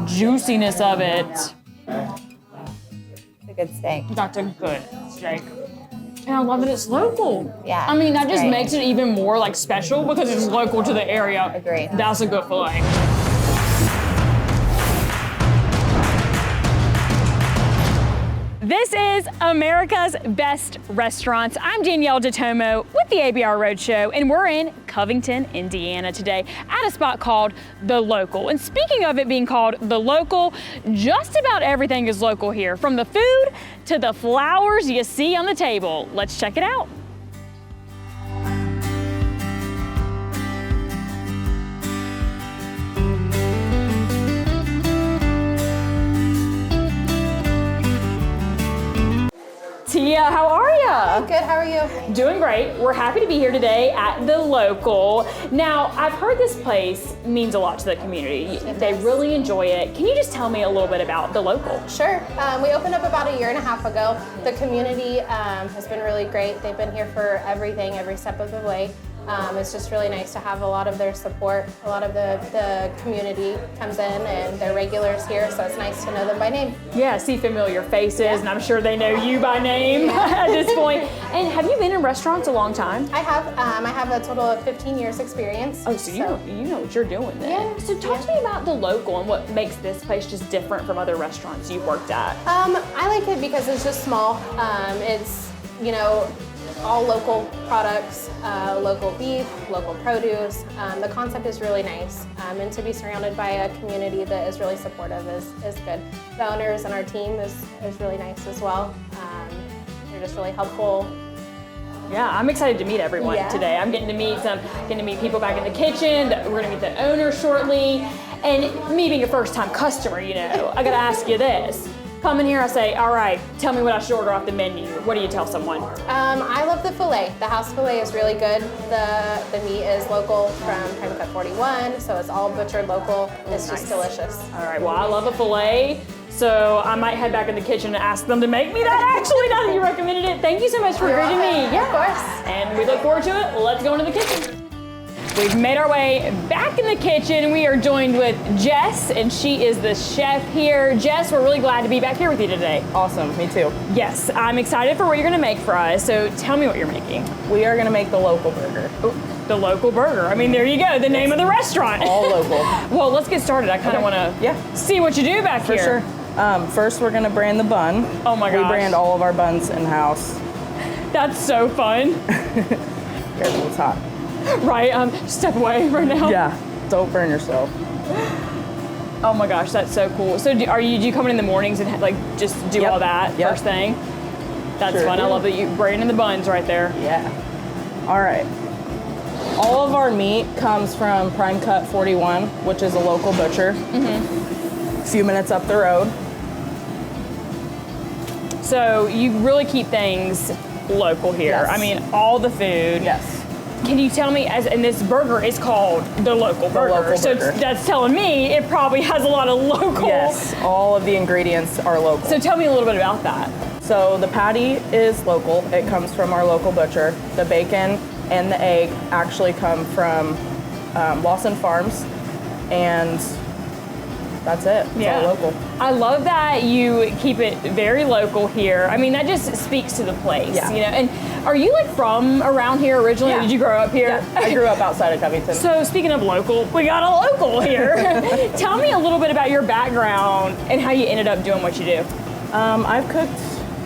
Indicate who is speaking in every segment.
Speaker 1: juiciness of it.
Speaker 2: It's a good steak.
Speaker 1: That's a good steak. And I love that it's local.
Speaker 2: Yeah,
Speaker 1: I mean, that just
Speaker 2: great.
Speaker 1: makes it even more like special because it's local to the area.
Speaker 2: Agreed.
Speaker 1: That's a good filet. This is America's Best Restaurants. I'm Danyel DeTomo with the ABR Roadshow, and we're in Covington, Indiana today at a spot called The Local. And speaking of it being called The Local, just about everything is local here, from the food to the flowers you see on the table. Let's check it out. Tia, how are you?
Speaker 3: I'm good, how are you?
Speaker 1: Doing great. We're happy to be here today at The Local. Now, I've heard this place means a lot to the community. They really enjoy it. Can you just tell me a little bit about The Local?
Speaker 3: Sure. We opened up about a year and a half ago. The community has been really great. They've been here for everything, every step of the way. It's just really nice to have a lot of their support. A lot of the community comes in and they're regulars here, so it's nice to know them by name.
Speaker 1: Yeah, see familiar faces, and I'm sure they know you by name at this point. And have you been in restaurants a long time?
Speaker 3: I have a total of 15 years experience.
Speaker 1: Oh, so you know what you're doing then.
Speaker 3: Yeah.
Speaker 1: So talk to me about The Local and what makes this place just different from other restaurants you've worked at.
Speaker 3: I like it because it's just small. It's, you know, all local products, local beef, local produce. The concept is really nice, and to be surrounded by a community that is really supportive is good. The owners and our team is really nice as well. They're just really helpful.
Speaker 1: Yeah, I'm excited to meet everyone today. I'm getting to meet people back in the kitchen. We're gonna meet the owner shortly, and me being a first-time customer, you know, I gotta ask you this. Come in here, I say, all right, tell me what I should order off the menu. What do you tell someone?
Speaker 3: I love the filet. The house filet is really good. The meat is local from Prime Cut 41, so it's all butchered local. It's just delicious.
Speaker 1: All right, well, I love a filet, so I might head back in the kitchen and ask them to make me that actually, now that you recommended it. Thank you so much for greeting me.
Speaker 3: Yeah, of course.
Speaker 1: And we look forward to it. Let's go into the kitchen. We've made our way back in the kitchen. We are joined with Jess, and she is the chef here. Jess, we're really glad to be back here with you today.
Speaker 4: Awesome, me too.
Speaker 1: Yes, I'm excited for what you're gonna make for us, so tell me what you're making.
Speaker 4: We are gonna make the local burger.
Speaker 1: Ooh, The Local Burger. I mean, there you go, the name of the restaurant.
Speaker 4: All local.
Speaker 1: Well, let's get started. I kind of wanna see what you do back
Speaker 4: For
Speaker 1: here.
Speaker 4: sure. First, we're gonna brand the bun.
Speaker 1: Oh my gosh.
Speaker 4: We brand all of our buns in-house.
Speaker 1: That's so fun.
Speaker 4: Careful, it's hot.
Speaker 1: Right, step away right now.
Speaker 4: Yeah, don't burn yourself.
Speaker 1: Oh my gosh, that's so cool. So do you come in the mornings and like just do all that first thing? That's
Speaker 4: Sure
Speaker 1: fun.
Speaker 4: do.
Speaker 1: I love that you branding the buns right there.
Speaker 4: Yeah. All right. All of our meat comes from Prime Cut 41, which is a local butcher. A few minutes up the road.
Speaker 1: So you really keep things local here.
Speaker 4: Yes.
Speaker 1: I mean, all the food.
Speaker 4: Yes.
Speaker 1: Can you tell me, and this burger is called The Local Burger.
Speaker 4: Local
Speaker 1: so
Speaker 4: Burger.
Speaker 1: that's telling me it probably has a lot of local.
Speaker 4: Yes, all of the ingredients are local.
Speaker 1: So tell me a little bit about that.
Speaker 4: So the patty is local. It comes from our local butcher. The bacon and the egg actually come from Lawson Farms, and that's it. It's all local.
Speaker 1: I love that you keep it very local here. I mean, that just speaks to the place, you know. And are you like from around here originally?
Speaker 4: Yeah.
Speaker 1: Or did you grow up here?
Speaker 4: Yeah, I grew up outside of Covington.
Speaker 1: So speaking of local, we got a local here. Tell me a little bit about your background and how you ended up doing what you do.
Speaker 4: I've cooked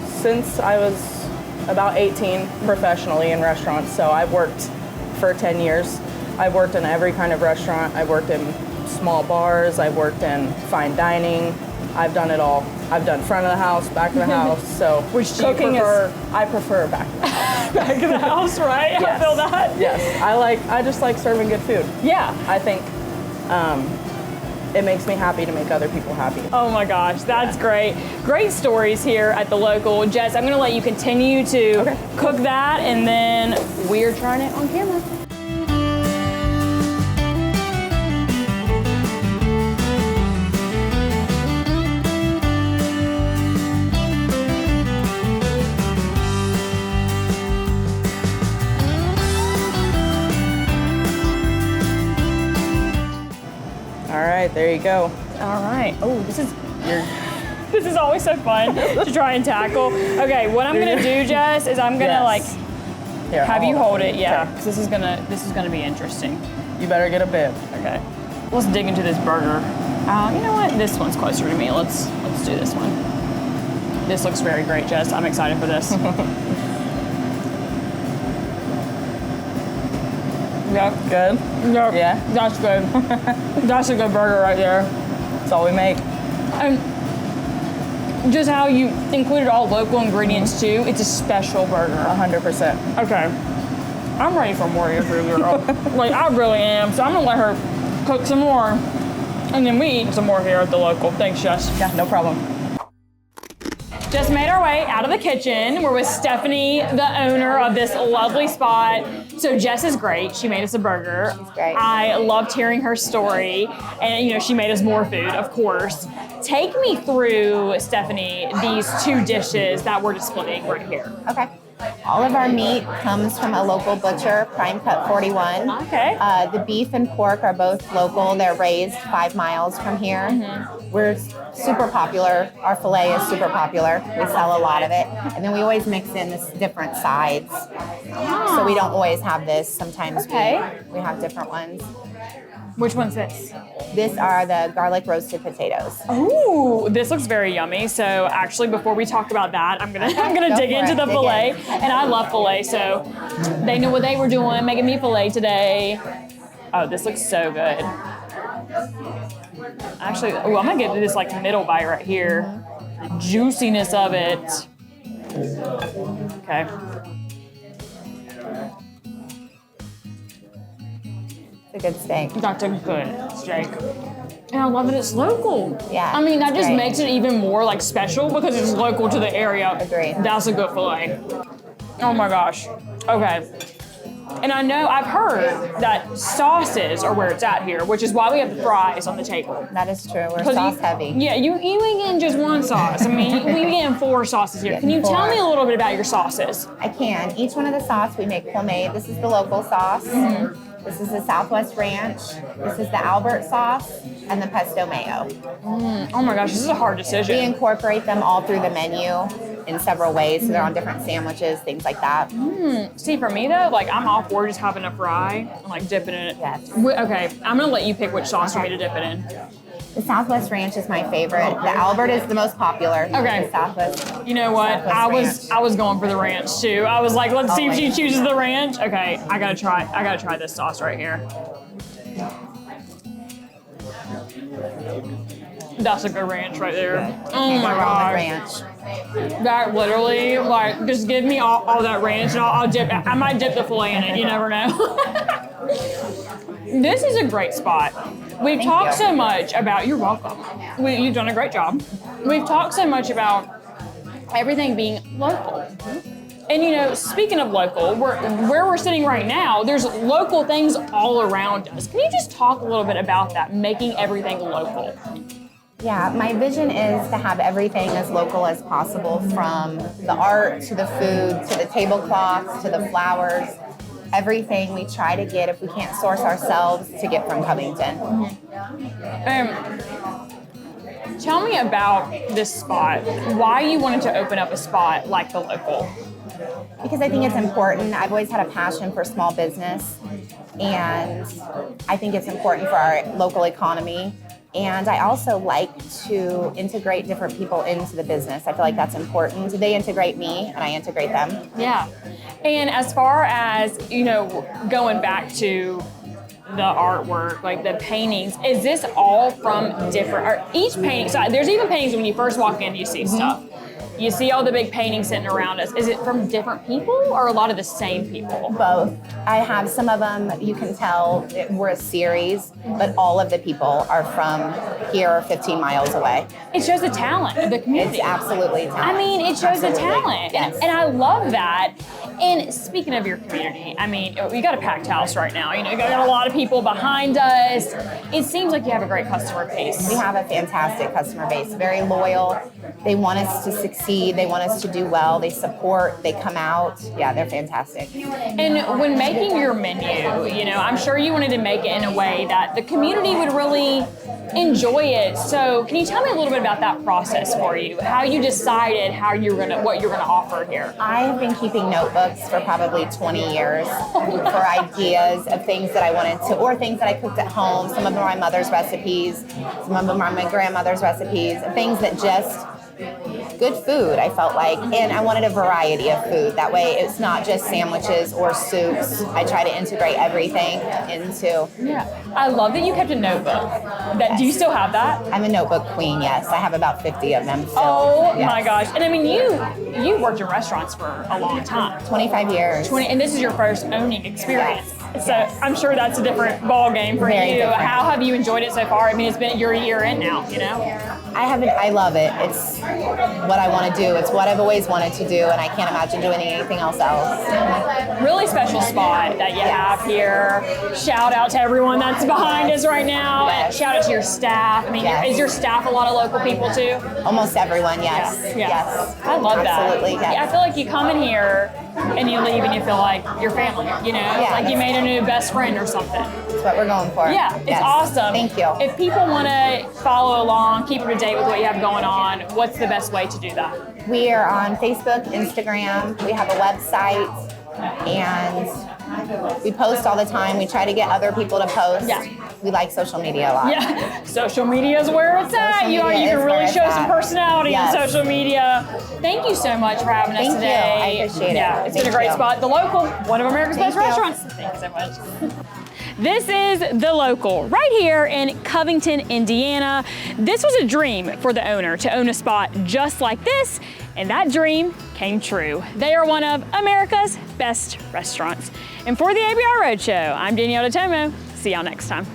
Speaker 4: since I was about 18 professionally in restaurants. So I've worked for 10 years. I've worked in every kind of restaurant. I've worked in small bars. I've worked in fine dining. I've done it all. I've done front of the house, back of the house. So
Speaker 1: Which do you prefer?
Speaker 4: I prefer back of the house.
Speaker 1: Back of the house, right? I
Speaker 4: Yes.
Speaker 1: feel that.
Speaker 4: Yes, I just like serving good food.
Speaker 1: Yeah.
Speaker 4: I think it makes me happy to make other people happy.
Speaker 1: Oh my gosh, that's great. Great stories here at The Local. Jess, I'm gonna let you continue to cook that, and then we're trying it on camera.
Speaker 4: All right, there you go.
Speaker 1: All right. Oh, this is always so fun to try and tackle. Okay, what I'm gonna do, Jess, is I'm gonna
Speaker 4: Here,
Speaker 1: have you hold it. Yeah,
Speaker 4: Okay.
Speaker 1: because this is gonna be interesting.
Speaker 4: You better get a bib.
Speaker 1: Okay. Let's dig into this burger. You know what? This one's closer to me. Let's do this one. This looks very great, Jess. I'm excited for this. Yeah.
Speaker 4: Good?
Speaker 1: Yeah.
Speaker 4: Yeah?
Speaker 1: That's good. That's a good burger right there.
Speaker 4: That's all we make.
Speaker 1: And just how you included all local ingredients too, it's a special burger.
Speaker 4: 100%.
Speaker 1: Okay. I'm ready for more here, girl. Like, I really am. So I'm gonna let her cook some more, and then we eat some more here at the local. Thanks, Jess.
Speaker 4: Yeah, no problem.
Speaker 1: Just made our way out of the kitchen. We're with Stephanie, the owner of this lovely spot. So Jess is great. She made us a burger.
Speaker 2: She's great.
Speaker 1: I loved hearing her story. And she made us more food, of course. Take me through, Stephanie, these two dishes that we're displaying right here.
Speaker 2: Okay. All of our meat comes from a local butcher, Prime Cut 41.
Speaker 1: Okay.
Speaker 2: The beef and pork are both local. They're raised 5 miles from here. We're super popular. Our filet is super popular. We sell a lot of it. And then we always mix in this different sides. So we don't always have this. Sometimes we have different ones.
Speaker 1: Which one's this?
Speaker 2: This are the garlic roasted potatoes.
Speaker 1: Ooh, this looks very yummy. So actually, before we talk about that, I'm gonna
Speaker 2: Go
Speaker 1: dig
Speaker 2: for
Speaker 1: into
Speaker 2: it.
Speaker 1: the
Speaker 2: Dig
Speaker 1: filet,
Speaker 2: in.
Speaker 1: and I love filet. So they knew what they were doing, making me filet today. Oh, this looks so good. Actually, I'm gonna get this like middle bite right here. The juiciness of it. Okay.
Speaker 2: It's a good steak.
Speaker 1: That's a good steak. And I love that it's local.
Speaker 2: Yeah,
Speaker 1: I mean, that
Speaker 2: it's
Speaker 1: just
Speaker 2: great.
Speaker 1: makes it even more like special because it's local to the area.
Speaker 2: Agreed.
Speaker 1: That's a good filet. Oh my gosh. Okay. And I know I've heard that sauces are where it's at here, which is why we have the fries on the table.
Speaker 2: That is true. We're
Speaker 1: 'Cause
Speaker 2: sauce heavy.
Speaker 1: Yeah, you ain't getting just one sauce. I mean, we getting 4 sauces here. Can you tell me a little bit about your sauces?
Speaker 2: I can. Each one of the sauce we make homemade. This is the local sauce. This is the Southwest Ranch. This is the Albert sauce and the pesto mayo.
Speaker 1: Oh my gosh, this is a hard
Speaker 2: We
Speaker 1: decision.
Speaker 2: incorporate them all through the menu in several ways. So they're on different sandwiches, things like that.
Speaker 1: See, for me though, like I'm all for just having a fry and like dipping it.
Speaker 2: Yes.
Speaker 1: Okay, I'm gonna let you pick which sauce for me to dip it in.
Speaker 2: The Southwest Ranch is my favorite. The Albert is the most popular.
Speaker 1: Okay.
Speaker 2: The Southwest.
Speaker 1: You know what?
Speaker 2: Southwest
Speaker 1: I was going for the ranch too. I was like, let's see if she
Speaker 2: Always.
Speaker 1: chooses the ranch. Okay, I gotta try this sauce right here. That's a good ranch right there. Oh my
Speaker 2: Can't go wrong with
Speaker 1: gosh.
Speaker 2: ranch.
Speaker 1: That literally, like, just give me all that ranch and I'll dip, I might dip the filet in it, you never know. This is a great spot. We've talked
Speaker 2: you.
Speaker 1: so much about, you're welcome. You've done a great job. We've talked so much about everything being local. And speaking of local, where we're sitting right now, there's local things all around us. Can you just talk a little bit about that, making everything local?
Speaker 2: Yeah, my vision is to have everything as local as possible, from the art to the food to the tablecloths to the flowers. Everything we try to get, if we can't source ourselves, to get from Covington.
Speaker 1: Tell me about this spot. Why you wanted to open up a spot like the local?
Speaker 2: Because I think it's important. I've always had a passion for small business, and I think it's important for our local economy. And I also like to integrate different people into the business. I feel like that's important. They integrate me, and I integrate them.
Speaker 1: Yeah. And as far as, going back to the artwork, like the paintings, is this all from different, or each painting, so there's even paintings when you first walk in, you see stuff. You see all the big paintings sitting around us. Is it from different people or a lot of the same people?
Speaker 2: Both. I have some of them, you can tell we're a series, but all of the people are from here or 15 miles away.
Speaker 1: It shows the talent of the community.
Speaker 2: It's absolutely talent.
Speaker 1: I mean, it shows the
Speaker 2: Absolutely.
Speaker 1: talent.
Speaker 2: Yes.
Speaker 1: And I love that. And speaking of your community, I mean, we got a packed house right now. You got a lot of people behind us. It seems like you have a great customer base.
Speaker 2: We have a fantastic customer base, very loyal. They want us to succeed. They want us to do well. They support. They come out. Yeah, they're fantastic.
Speaker 1: And when making your menu, I'm sure you wanted to make it in a way that the community would really enjoy it. So can you tell me a little bit about that process for you? How you decided what you're gonna offer here?
Speaker 2: I have been keeping notebooks for probably 20 years for ideas of things that I wanted to, or things that I cooked at home. Some of them are my mother's recipes, some of them are my grandmother's recipes, things that just good food, I felt like, and I wanted a variety of food. That way it's not just sandwiches or soups. I try to integrate everything into.
Speaker 1: Yeah, I love that you kept a notebook. Do you still have that?
Speaker 2: I'm a notebook queen, yes. I have about 50 of them still.
Speaker 1: Oh
Speaker 2: Yes.
Speaker 1: my gosh. And I mean, you worked in restaurants for a long time.
Speaker 2: 25 years.
Speaker 1: And this is your first owning experience.
Speaker 2: Yes.
Speaker 1: So I'm sure that's a different ball game for
Speaker 2: Very
Speaker 1: you.
Speaker 2: different.
Speaker 1: How have you enjoyed it so far? I mean, you're a year in now, you know?
Speaker 2: I love it. It's what I want to do. It's what I've always wanted to do, and I can't imagine doing anything else.
Speaker 1: Really special spot that you have here. Shout out to everyone that's behind us right now.
Speaker 2: Yes.
Speaker 1: And shout out to your staff. I mean,
Speaker 2: Yes.
Speaker 1: is your staff a lot of local people too?
Speaker 2: Almost everyone, yes.
Speaker 1: Yeah.
Speaker 2: Yes.
Speaker 1: I love that.
Speaker 2: Absolutely, yes.
Speaker 1: Yeah, I feel like you come in here and you leave and you feel like your family, you know?
Speaker 2: Yeah,
Speaker 1: like you
Speaker 2: that's-
Speaker 1: made a new best friend or something.
Speaker 2: That's what we're going for.
Speaker 1: Yeah, it's
Speaker 2: Yes.
Speaker 1: awesome.
Speaker 2: Thank you.
Speaker 1: If people want to follow along, keep up to date with what you have going on, what's the best way to do that?
Speaker 2: We are on Facebook, Instagram. We have a website, and we post all the time. We try to get other people to post.
Speaker 1: Yeah.
Speaker 2: We like social media a lot.
Speaker 1: Yeah, social media is where it's at.
Speaker 2: Social
Speaker 1: You
Speaker 2: media
Speaker 1: can
Speaker 2: is
Speaker 1: really
Speaker 2: where it's
Speaker 1: show some
Speaker 2: at.
Speaker 1: personality
Speaker 2: Yes.
Speaker 1: on social media. Thank you so much for having us
Speaker 2: Thank you.
Speaker 1: today.
Speaker 2: I appreciate it.
Speaker 1: Yeah, it's been a
Speaker 2: Thank
Speaker 1: great
Speaker 2: you.
Speaker 1: spot. The Local, one of America's
Speaker 2: Thank
Speaker 1: best
Speaker 2: you.
Speaker 1: restaurants. Thank you so much. This is The Local, right here in Covington, Indiana. This was a dream for the owner to own a spot just like this, and that dream came true. They are one of America's best restaurants. And for the ABR Roadshow, I'm Danyel Detomo. See y'all next time.